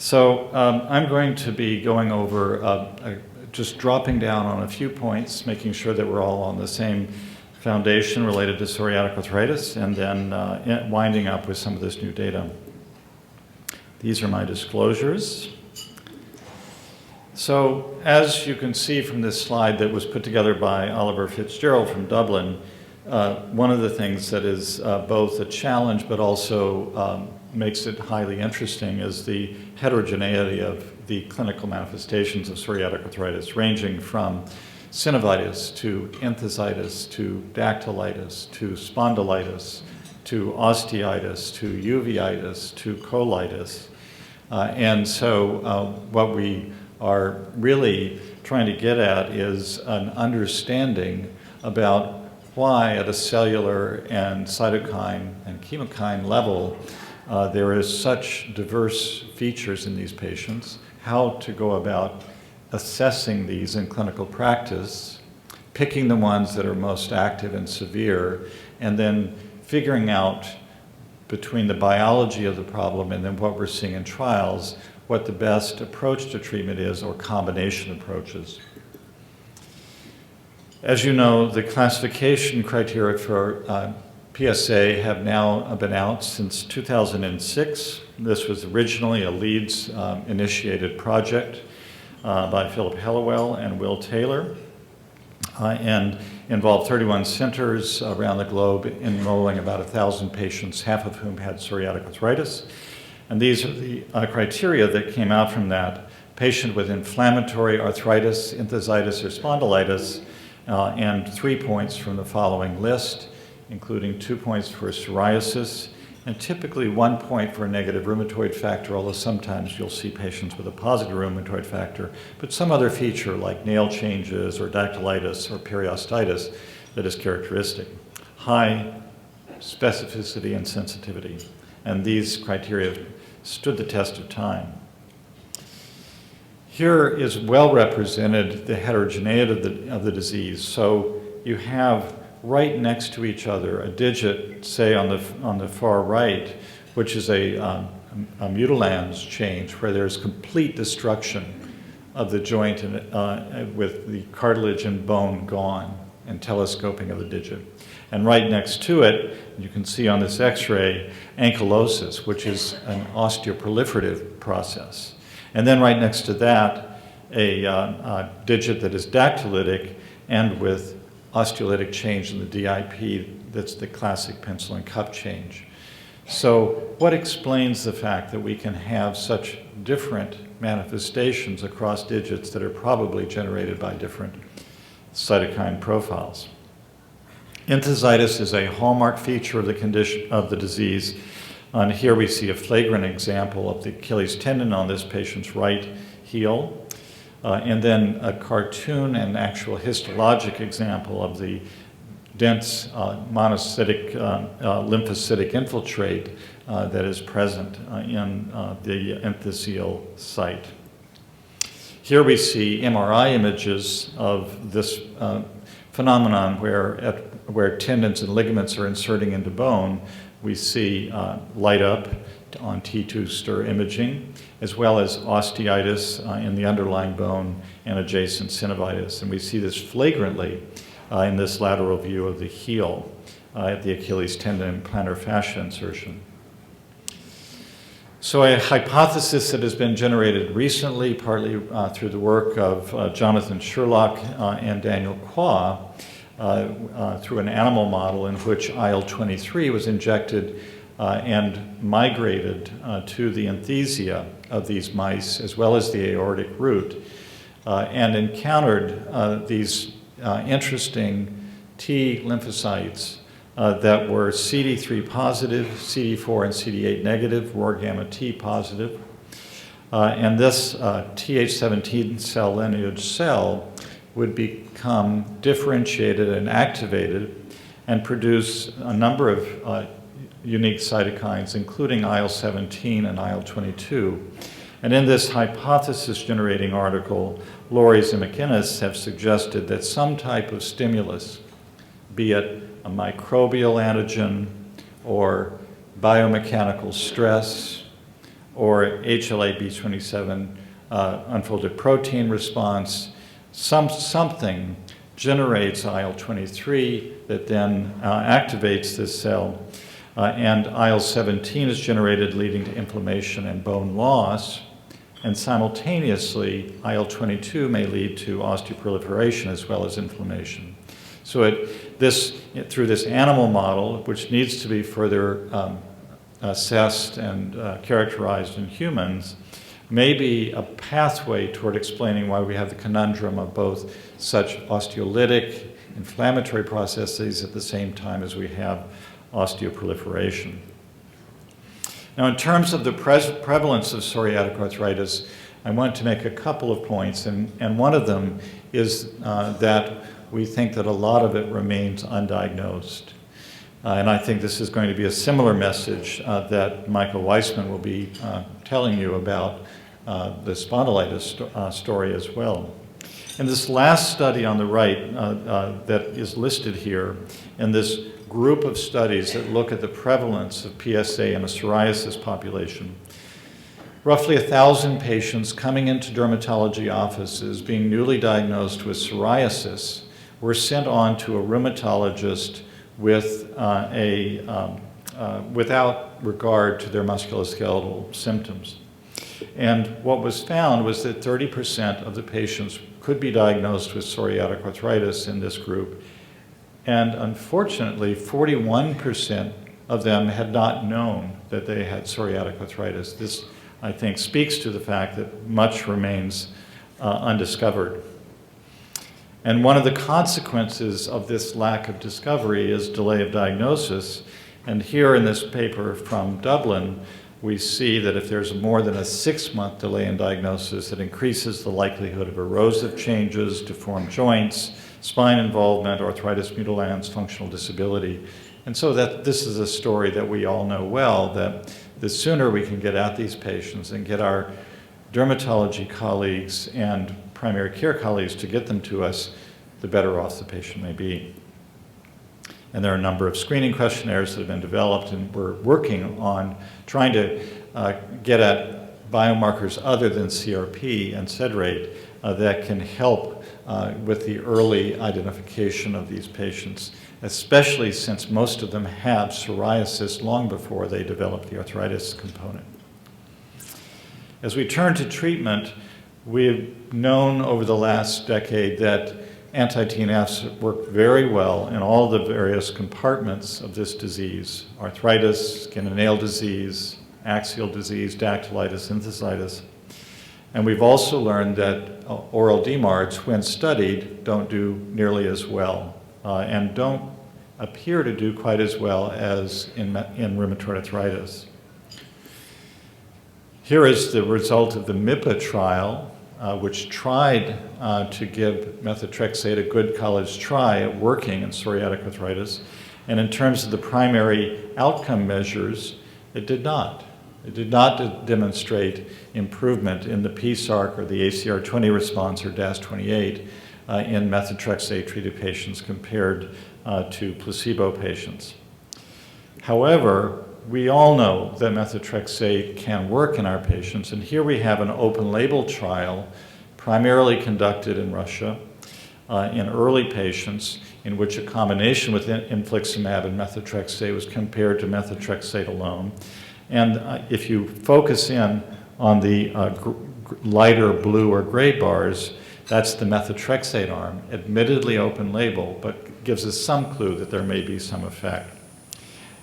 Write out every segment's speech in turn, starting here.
So I'm going to be going over, just dropping down on a few points, making sure that we're all on the same foundation related to psoriatic arthritis, and then winding up with some of this new data. These are my disclosures. So as you can see from this slide that was put together by Oliver Fitzgerald from Dublin, one of the things that is both a challenge but also makes it highly interesting is the heterogeneity of the clinical manifestations of psoriatic arthritis, ranging from synovitis to enthesitis to dactylitis to spondylitis to osteitis to uveitis to colitis. And so what we are really trying to get at is an understanding about why at a cellular and cytokine and chemokine level there is such diverse features in these patients, how to go about assessing these in clinical practice, picking the ones that are most active and severe, and then figuring out between the biology of the problem and then what we're seeing in trials, what the best approach to treatment is or combination approaches. As you know, the classification criteria for PSA have now been out since 2006. This was originally a Leeds initiated project by Philip Hellawell and Will Taylor, and involved 31 centers around the globe, enrolling about 1,000 patients, half of whom had psoriatic arthritis. And these are the criteria that came out from that. Patient with inflammatory arthritis, enthesitis, or spondylitis, and 3 points from the following list, including 2 points for psoriasis, and typically 1 point for a negative rheumatoid factor, although sometimes you'll see patients with a positive rheumatoid factor, but some other feature like nail changes or dactylitis or periostitis that is characteristic. High specificity and sensitivity. And these criteria stood the test of time. Here is well represented the heterogeneity of the disease. So you have right next to each other a digit, say on the far right, which is a Mutilans change where there's complete destruction of the joint and, with the cartilage and bone gone and telescoping of the digit. And right next to it, you can see on this X-ray, ankylosis, which is an osteoproliferative process. And then right next to that, a digit that is dactylitic and with osteolytic change in the DIP, that's the classic pencil and cup change. So what explains the fact that we can have such different manifestations across digits that are probably generated by different cytokine profiles? Enthesitis is a hallmark feature of the condition of the disease. And here we see a flagrant example of the Achilles tendon on this patient's right heel. And then a cartoon and actual histologic example of the dense monocytic lymphocytic infiltrate that is present in the enthesial site. Here we see MRI images of this phenomenon where tendons and ligaments are inserting into bone. We see light up on T2 stir imaging, as well as osteitis in the underlying bone and adjacent synovitis. And we see this flagrantly in this lateral view of the heel at the Achilles tendon and plantar fascia insertion. So a hypothesis that has been generated recently, partly through the work of Jonathan Sherlock and Daniel Kwa, through an animal model in which IL-23 was injected and migrated to the enthesia of these mice, as well as the aortic root, and encountered these interesting T lymphocytes that were CD3 positive, CD4 and CD8 negative, ROR gamma T positive. And this Th17 cell lineage cell would become differentiated and activated and produce a number of unique cytokines, including IL-17 and IL-22. And in this hypothesis-generating article, Loris and McInnes have suggested that some type of stimulus, be it a microbial antigen or biomechanical stress or HLA-B27 unfolded protein response. Something generates IL-23 that then activates this cell, and IL-17 is generated, leading to inflammation and bone loss. And simultaneously, IL-22 may lead to osteoproliferation as well as inflammation. So through this animal model, which needs to be further assessed and characterized in humans, may be a pathway toward explaining why we have the conundrum of both such osteolytic, inflammatory processes at the same time as we have osteoproliferation. Now, in terms of the prevalence of psoriatic arthritis, I want to make a couple of points, and one of them is that we think that a lot of it remains undiagnosed. And I think this is going to be a similar message that Michael Weissman will be telling you about the spondylitis story as well. And this last study on the right that is listed here, in this group of studies that look at the prevalence of PSA in a psoriasis population, roughly 1,000 patients coming into dermatology offices being newly diagnosed with psoriasis were sent on to a rheumatologist with without regard to their musculoskeletal symptoms. And what was found was that 30% of the patients could be diagnosed with psoriatic arthritis in this group, and unfortunately 41% of them had not known that they had psoriatic arthritis. This, I think, speaks to the fact that much remains undiscovered. And one of the consequences of this lack of discovery is delay of diagnosis. And here in this paper from Dublin, we see that if there's more than a 6-month delay in diagnosis, it increases the likelihood of erosive changes, deformed joints, spine involvement, arthritis mutilans, functional disability. And so that this is a story that we all know well, that the sooner we can get at these patients and get our dermatology colleagues and primary care colleagues to get them to us, the better off the patient may be. And there are a number of screening questionnaires that have been developed, and we're working on trying to get at biomarkers other than CRP and sed rate that can help with the early identification of these patients, especially since most of them have psoriasis long before they develop the arthritis component. As we turn to treatment, we've known over the last decade that anti-TNFs work very well in all the various compartments of this disease: arthritis, skin and nail disease, axial disease, dactylitis, enthesitis. And we've also learned that oral DMARDs, when studied, don't do nearly as well and don't appear to do quite as well as in rheumatoid arthritis. Here is the result of the MIPA trial, which tried to give methotrexate a good college try at working in psoriatic arthritis. And in terms of the primary outcome measures, it did not. It did not demonstrate improvement in the PSARC or the ACR20 response or DAS28 in methotrexate-treated patients compared to placebo patients. However, we all know that methotrexate can work in our patients, and here we have an open-label trial primarily conducted in Russia in early patients, in which a combination with infliximab and methotrexate was compared to methotrexate alone. And if you focus in on the lighter blue or gray bars, that's the methotrexate arm, admittedly open label, but gives us some clue that there may be some effect.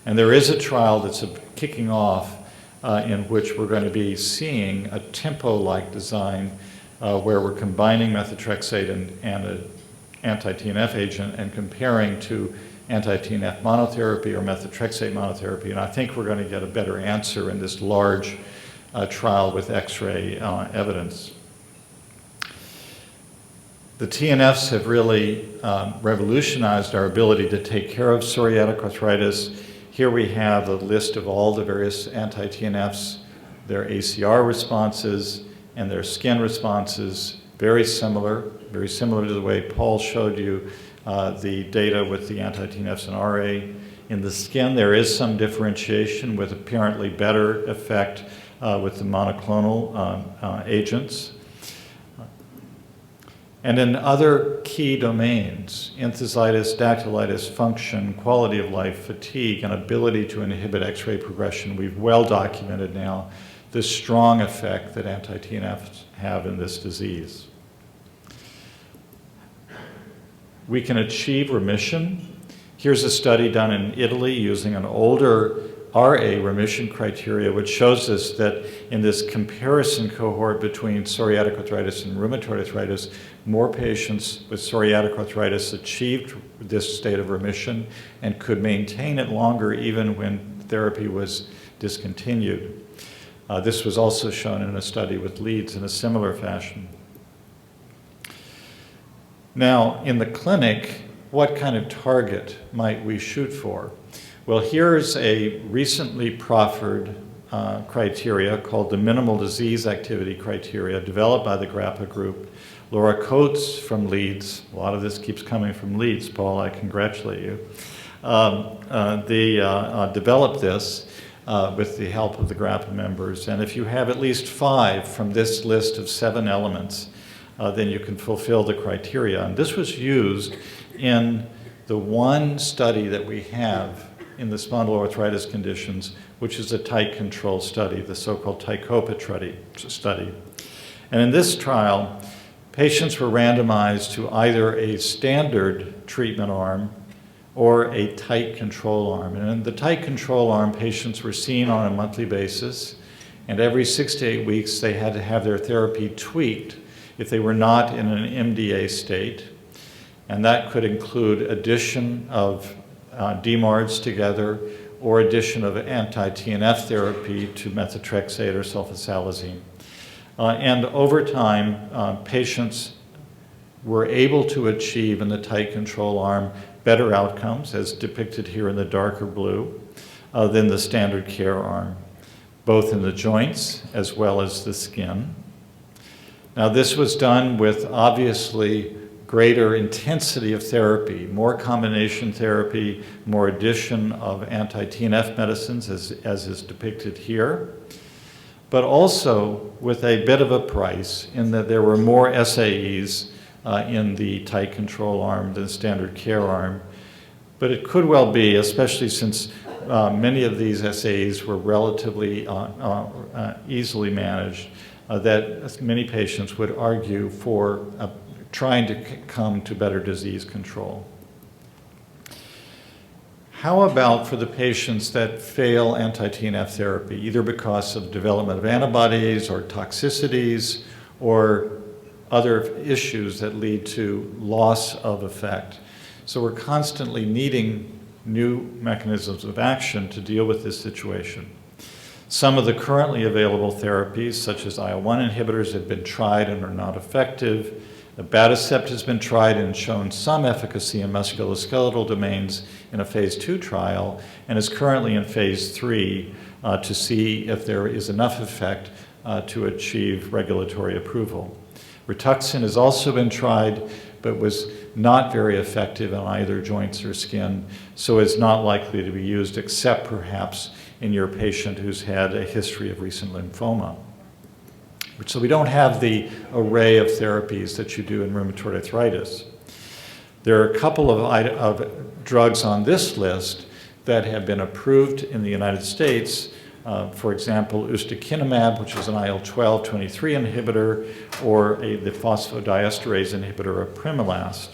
And there is a trial that's kicking off in which we're going to be seeing a tempo-like design where we're combining methotrexate and an anti-TNF agent and comparing to anti-TNF monotherapy or methotrexate monotherapy. And I think we're going to get a better answer in this large trial with X-ray evidence. The TNFs have really revolutionized our ability to take care of psoriatic arthritis. Here we have a list of all the various anti-TNFs, their ACR responses and their skin responses, very similar to the way Paul showed you the data with the anti-TNFs and RA. In the skin, there is some differentiation with apparently better effect with the monoclonal agents. And in other key domains, enthesitis, dactylitis, function, quality of life, fatigue, and ability to inhibit X-ray progression, we've well documented now the strong effect that anti-TNFs have in this disease. We can achieve remission. Here's a study done in Italy using an older RA remission criteria, which shows us that in this comparison cohort between psoriatic arthritis and rheumatoid arthritis, more patients with psoriatic arthritis achieved this state of remission and could maintain it longer even when therapy was discontinued. This was also shown in a study with Leeds in a similar fashion. Now, in the clinic, what kind of target might we shoot for? Well, here's a recently proffered criteria called the Minimal Disease Activity Criteria, developed by the GRAPPA group. Laura Coates from Leeds, a lot of this keeps coming from Leeds, Paul, I congratulate you. They developed this with the help of the GRAPPA members, and if you have at least 5 from this list of 7 elements, then you can fulfill the criteria. And this was used in the one study that we have in the spondyloarthritis conditions, which is a tight control study, the so-called TICOPA study. And in this trial, patients were randomized to either a standard treatment arm or a tight control arm. And in the tight control arm, patients were seen on a monthly basis, and every 6 to 8 weeks, they had to have their therapy tweaked if they were not in an MDA state. And that could include addition of DMARDs together or addition of anti-TNF therapy to methotrexate or sulfasalazine. And over time, patients were able to achieve in the tight control arm better outcomes, as depicted here in the darker blue, than the standard care arm, both in the joints as well as the skin. Now, this was done with obviously greater intensity of therapy, more combination therapy, more addition of anti-TNF medicines, as is depicted here, but also with a bit of a price in that there were more SAEs in the tight control arm than standard care arm. But it could well be, especially since many of these SAEs were relatively easily managed, that many patients would argue for trying to come to better disease control. How about for the patients that fail anti-TNF therapy, either because of development of antibodies or toxicities or other issues that lead to loss of effect? So we're constantly needing new mechanisms of action to deal with this situation. Some of the currently available therapies, such as IL-1 inhibitors, have been tried and are not effective. Abatacept has been tried and shown some efficacy in musculoskeletal domains in a phase 2 trial and is currently in phase 3 to see if there is enough effect to achieve regulatory approval. Rituxan has also been tried but was not very effective on either joints or skin, so it's not likely to be used except perhaps in your patient who's had a history of recent lymphoma. So we don't have the array of therapies that you do in rheumatoid arthritis. There are a couple of drugs on this list that have been approved in the United States. For example, ustekinumab, which is an IL-12/23 inhibitor, or the phosphodiesterase inhibitor, apremilast.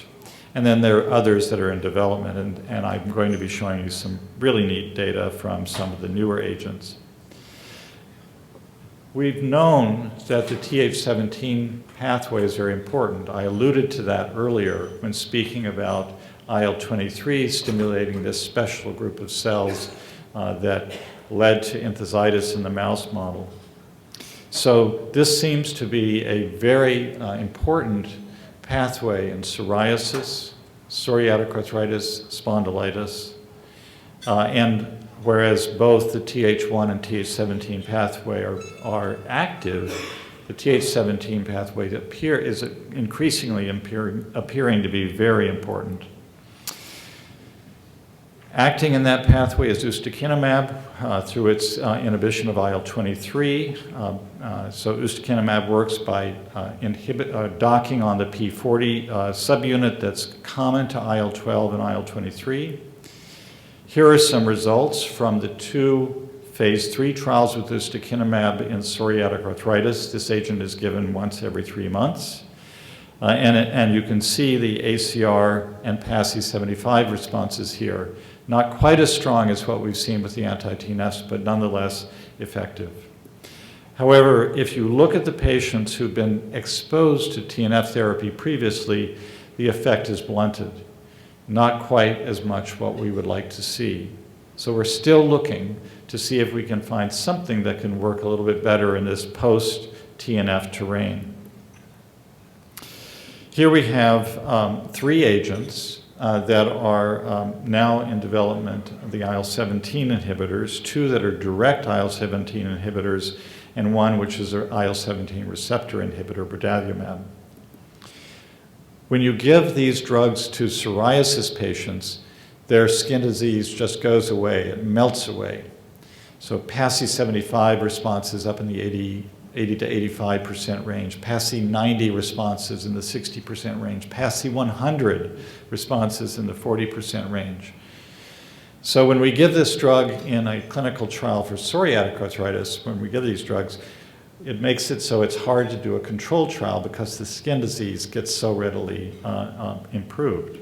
And then there are others that are in development, and I'm going to be showing you some really neat data from some of the newer agents. We've known that the Th17 pathway is very important. I alluded to that earlier when speaking about IL-23 stimulating this special group of cells that led to enthesitis in the mouse model. So this seems to be a very important pathway in psoriasis, psoriatic arthritis, spondylitis, and whereas both the Th1 and Th17 pathway are active, the Th17 pathway is increasingly appearing to be very important. Acting in that pathway is ustekinumab through its inhibition of IL-23. So ustekinumab works by docking on the P40 subunit that's common to IL-12 and IL-23. Here are some results from the 2 phase 3 trials with ustekinumab in psoriatic arthritis. This agent is given once every 3 months. And you can see the ACR and PASI 75 responses here. Not quite as strong as what we've seen with the anti-TNFs, but nonetheless effective. However, if you look at the patients who've been exposed to TNF therapy previously, the effect is blunted. Not quite as much what we would like to see. So we're still looking to see if we can find something that can work a little bit better in this post-TNF terrain. Here we have 3 agents that are now in development, the IL-17 inhibitors, 2 that are direct IL-17 inhibitors, and 1 which is an IL-17 receptor inhibitor, brodalumab. When you give these drugs to psoriasis patients, their skin disease just goes away, it melts away. So PASI 75 responses up in the 80 to 85% range, PASI 90 responses in the 60% range, PASI 100 responses in the 40% range. So when we give this drug in a clinical trial for psoriatic arthritis, when we give these drugs, it makes it so it's hard to do a control trial because the skin disease gets so readily improved.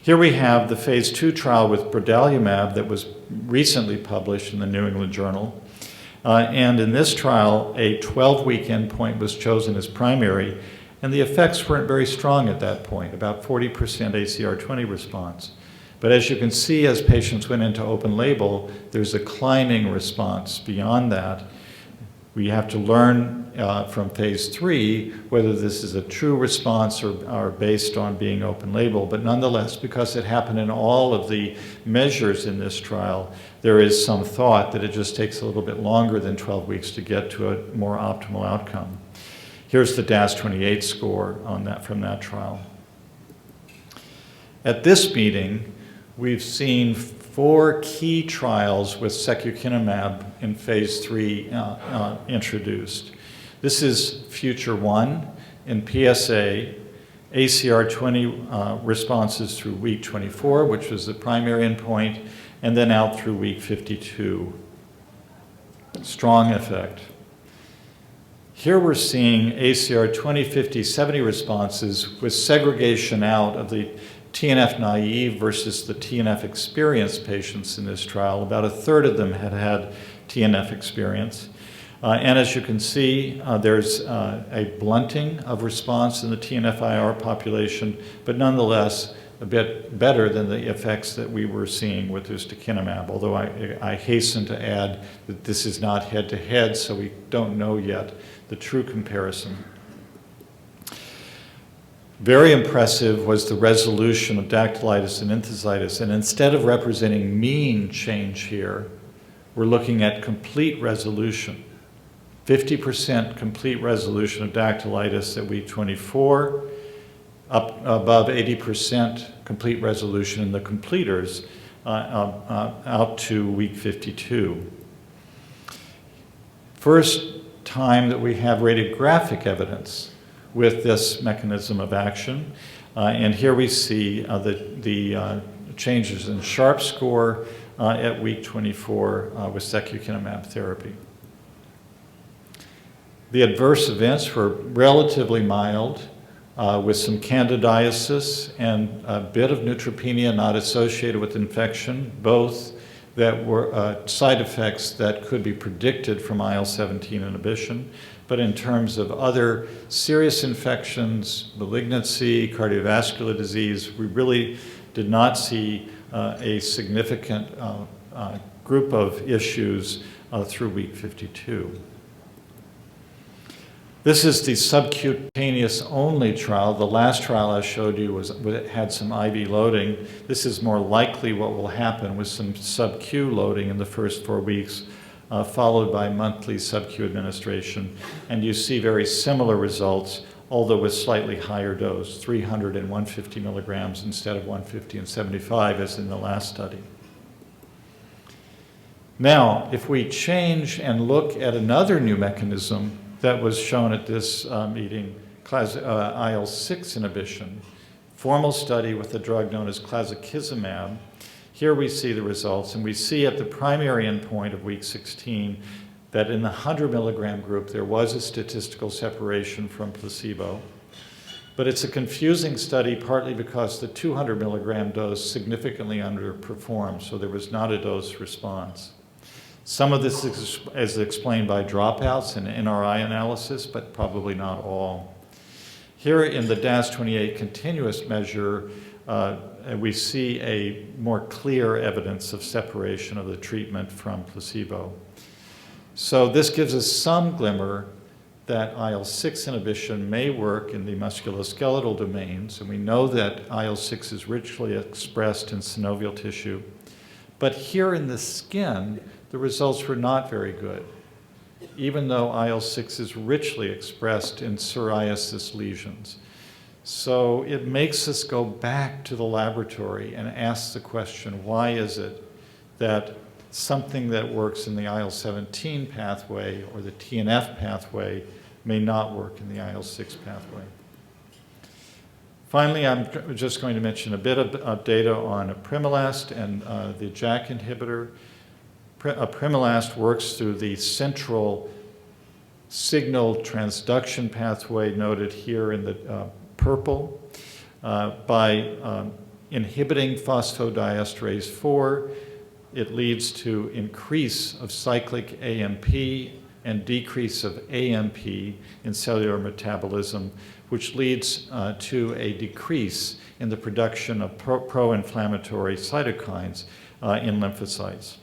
Here we have the phase 2 trial with brodalumab that was recently published in the New England Journal. And in this trial, a 12-week endpoint was chosen as primary, and the effects weren't very strong at that point, about 40% ACR20 response. But as you can see, as patients went into open label, there's a climbing response beyond that. We have to learn from phase 3 whether this is a true response or based on being open label. But nonetheless, because it happened in all of the measures in this trial, there is some thought that it just takes a little bit longer than 12 weeks to get to a more optimal outcome. Here's the DAS28 score on that from that trial. At this meeting, we've seen 4 key trials with secukinumab in phase 3 introduced. This is Future 1 in PSA, ACR20 responses through week 24, which was the primary endpoint, and then out through week 52. Strong effect. Here we're seeing ACR 20, 50, 70 responses with segregation out of the TNF naive versus the TNF experienced patients in this trial. About 1/3 of them had had TNF experience. And as you can see, there's a blunting of response in the TNF-IR population, but nonetheless a bit better than the effects that we were seeing with ustekinumab, although I hasten to add that this is not head-to-head, so we don't know yet the true comparison. Very impressive was the resolution of dactylitis and enthesitis, and instead of representing mean change here, we're looking at complete resolution. 50% complete resolution of dactylitis at week 24, up above 80% complete resolution in the completers out to week 52. First time that we have radiographic evidence with this mechanism of action. And here we see the changes in SHARP score at week 24 with secukinumab therapy. The adverse events were relatively mild with some candidiasis and a bit of neutropenia not associated with infection, both that were side effects that could be predicted from IL-17 inhibition. But in terms of other serious infections, malignancy, cardiovascular disease, we really did not see a significant group of issues through week 52. This is the subcutaneous only trial. The last trial I showed you had some IV loading. This is more likely what will happen with some sub-Q loading in the first 4 weeks, followed by monthly sub-Q administration. And you see very similar results although with slightly higher dose, 300 and 150 milligrams instead of 150 and 75 as in the last study. Now, if we change and look at another new mechanism that was shown at this meeting, IL-6 inhibition, formal study with a drug known as clazakizumab. Here we see the results, and we see at the primary endpoint of week 16 that in the 100 milligram group there was a statistical separation from placebo. But it's a confusing study partly because the 200 milligram dose significantly underperformed, so there was not a dose response. Some of this is explained by dropouts and NRI analysis, but probably not all. Here in the DAS28 continuous measure, we see a more clear evidence of separation of the treatment from placebo. So this gives us some glimmer that IL-6 inhibition may work in the musculoskeletal domains, and we know that IL-6 is richly expressed in synovial tissue. But here in the skin, the results were not very good, even though IL-6 is richly expressed in psoriasis lesions. So it makes us go back to the laboratory and ask the question, why is it that something that works in the IL-17 pathway or the TNF pathway may not work in the IL-6 pathway? Finally, I'm just going to mention a bit of data on apremilast and the JAK inhibitor. Apremilast works through the central signal transduction pathway noted here in the purple by inhibiting phosphodiesterase 4. It leads to increase of cyclic AMP and decrease of AMP in cellular metabolism, which leads to a decrease in the production of pro-inflammatory cytokines in lymphocytes.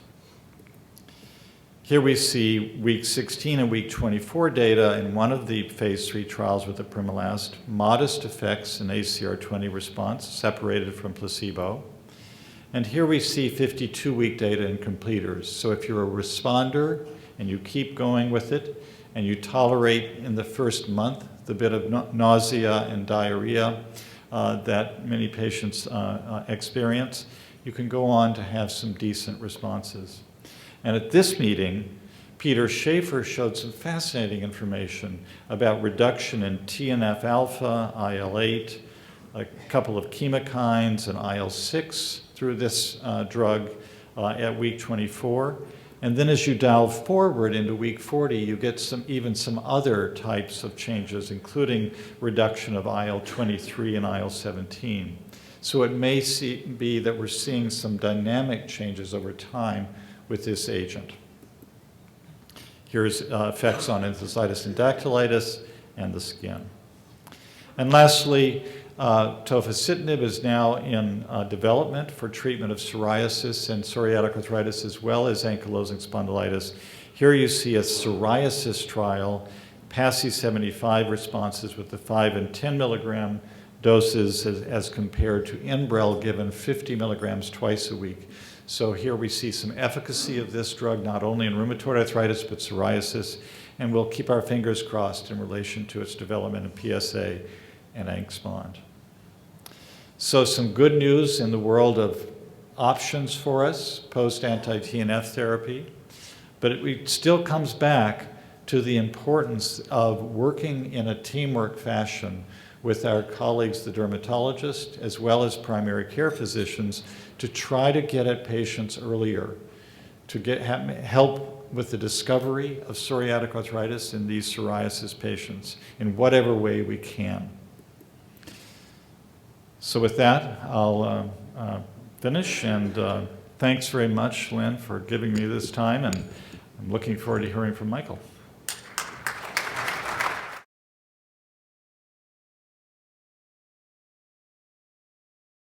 Here we see week 16 and week 24 data in one of the phase 3 trials with apremilast, modest effects in ACR20 response separated from placebo. And here we see 52-week data in completers. So if you're a responder and you keep going with it and you tolerate in the first month the bit of nausea and diarrhea that many patients experience, you can go on to have some decent responses. And at this meeting, Peter Schaefer showed some fascinating information about reduction in TNF-alpha, IL-8, a couple of chemokines, and IL-6 through this drug at week 24. And then as you dial forward into week 40, you get even some other types of changes, including reduction of IL-23 and IL-17. So it may be that we're seeing some dynamic changes over time with this agent. Here's effects on enthesitis and dactylitis and the skin. And lastly, tofacitinib is now in development for treatment of psoriasis and psoriatic arthritis as well as ankylosing spondylitis. Here you see a psoriasis trial, PASI 75 responses with the 5 and 10 milligram doses as compared to Enbrel given 50 milligrams twice a week. So here we see some efficacy of this drug, not only in rheumatoid arthritis, but psoriasis, and we'll keep our fingers crossed in relation to its development in PSA and ANK-SPOND. So some good news in the world of options for us post-anti-TNF therapy, but it still comes back to the importance of working in a teamwork fashion with our colleagues, the dermatologists, as well as primary care physicians, to try to get at patients earlier, to help with the discovery of psoriatic arthritis in these psoriasis patients in whatever way we can. So with that, I'll finish, and thanks very much, Lynn, for giving me this time, and I'm looking forward to hearing from Michael.